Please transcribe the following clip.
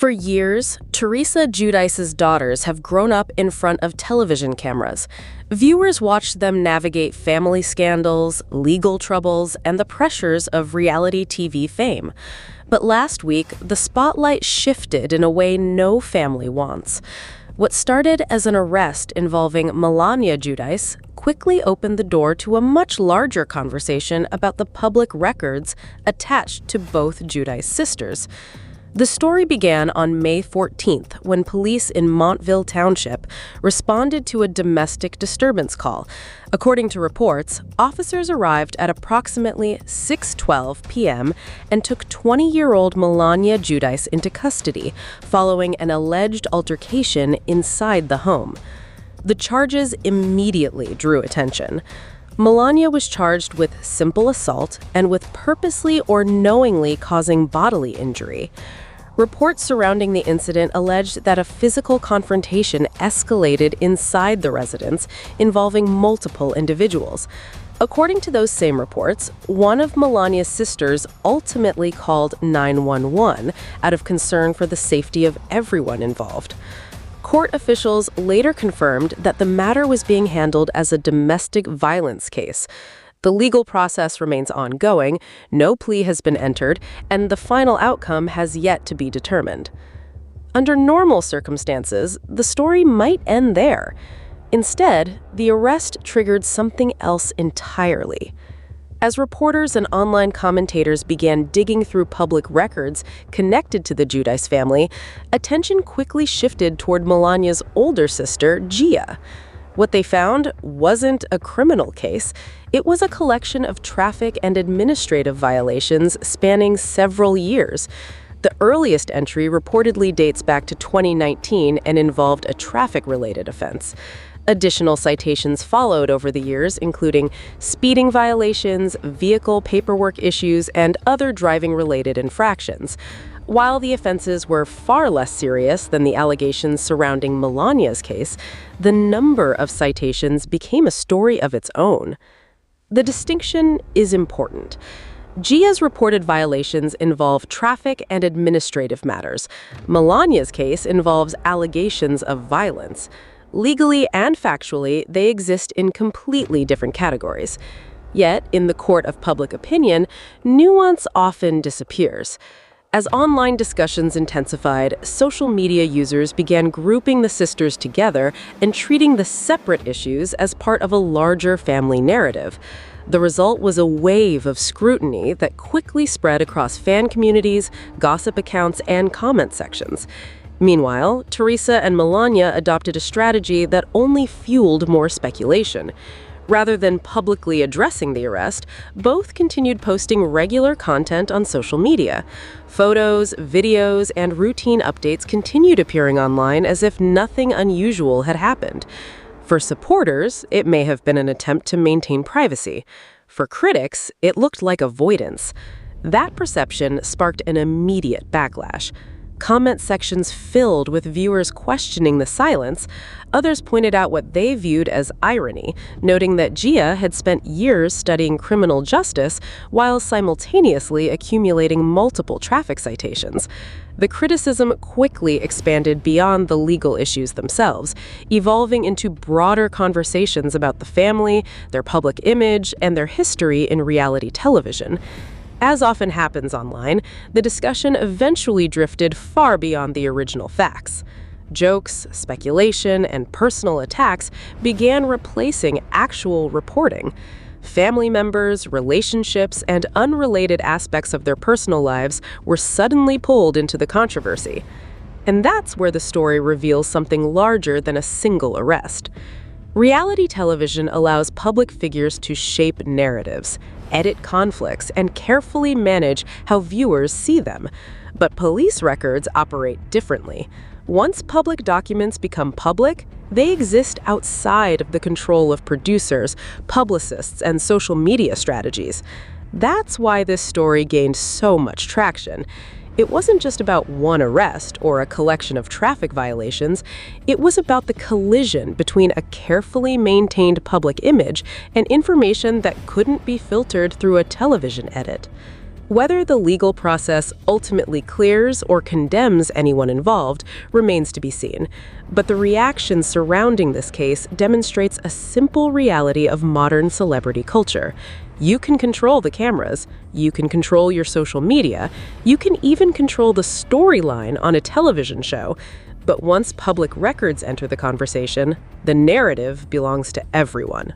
For years, Teresa Giudice's daughters have grown up in front of television cameras. Viewers watched them navigate family scandals, legal troubles, and the pressures of reality TV fame. But last week, the spotlight shifted in a way no family wants. What started as an arrest involving Melania Giudice quickly opened the door to a much larger conversation about the public records attached to both Giudice sisters. The story began on May 14th when police in Montville Township responded to a domestic disturbance call. According to reports, officers arrived at approximately 6:12 p.m. and took 20-year-old Melania Giudice into custody following an alleged altercation inside the home. The charges immediately drew attention. Melania was charged with simple assault and with purposely or knowingly causing bodily injury. Reports surrounding the incident alleged that a physical confrontation escalated inside the residence, involving multiple individuals. According to those same reports, one of Melania's sisters ultimately called 911 out of concern for the safety of everyone involved. Court officials later confirmed that the matter was being handled as a domestic violence case. The legal process remains ongoing, no plea has been entered, and the final outcome has yet to be determined. Under normal circumstances, the story might end there. Instead, the arrest triggered something else entirely. As reporters and online commentators began digging through public records connected to the Giudice family, attention quickly shifted toward Melania's older sister, Gia. What they found wasn't a criminal case. It was a collection of traffic and administrative violations spanning several years. The earliest entry reportedly dates back to 2019 and involved a traffic-related offense. Additional citations followed over the years, including speeding violations, vehicle paperwork issues, and other driving-related infractions. While the offenses were far less serious than the allegations surrounding Melania's case, the number of citations became a story of its own. The distinction is important. Gia's reported violations involve traffic and administrative matters. Melania's case involves allegations of violence. Legally and factually, they exist in completely different categories. Yet, in the court of public opinion, nuance often disappears. As online discussions intensified, social media users began grouping the sisters together and treating the separate issues as part of a larger family narrative. The result was a wave of scrutiny that quickly spread across fan communities, gossip accounts, and comment sections. Meanwhile, Teresa and Melania adopted a strategy that only fueled more speculation. Rather than publicly addressing the arrest, both continued posting regular content on social media. Photos, videos, and routine updates continued appearing online as if nothing unusual had happened. For supporters, it may have been an attempt to maintain privacy. For critics, it looked like avoidance. That perception sparked an immediate backlash. Comment sections filled with viewers questioning the silence. Others pointed out what they viewed as irony, noting that Gia had spent years studying criminal justice while simultaneously accumulating multiple traffic citations. The criticism quickly expanded beyond the legal issues themselves, evolving into broader conversations about the family, their public image, and their history in reality television. As often happens online, the discussion eventually drifted far beyond the original facts. Jokes, speculation, and personal attacks began replacing actual reporting. Family members, relationships, and unrelated aspects of their personal lives were suddenly pulled into the controversy. And that's where the story reveals something larger than a single arrest. Reality television allows public figures to shape narratives, edit conflicts, and carefully manage how viewers see them. But police records operate differently. Once public documents become public, they exist outside of the control of producers, publicists, and social media strategies. That's why this story gained so much traction. It wasn't just about one arrest or a collection of traffic violations. It was about the collision between a carefully maintained public image and information that couldn't be filtered through a television edit. Whether the legal process ultimately clears or condemns anyone involved remains to be seen, but the reaction surrounding this case demonstrates a simple reality of modern celebrity culture. You can control the cameras, you can control your social media, you can even control the storyline on a television show, but once public records enter the conversation, the narrative belongs to everyone.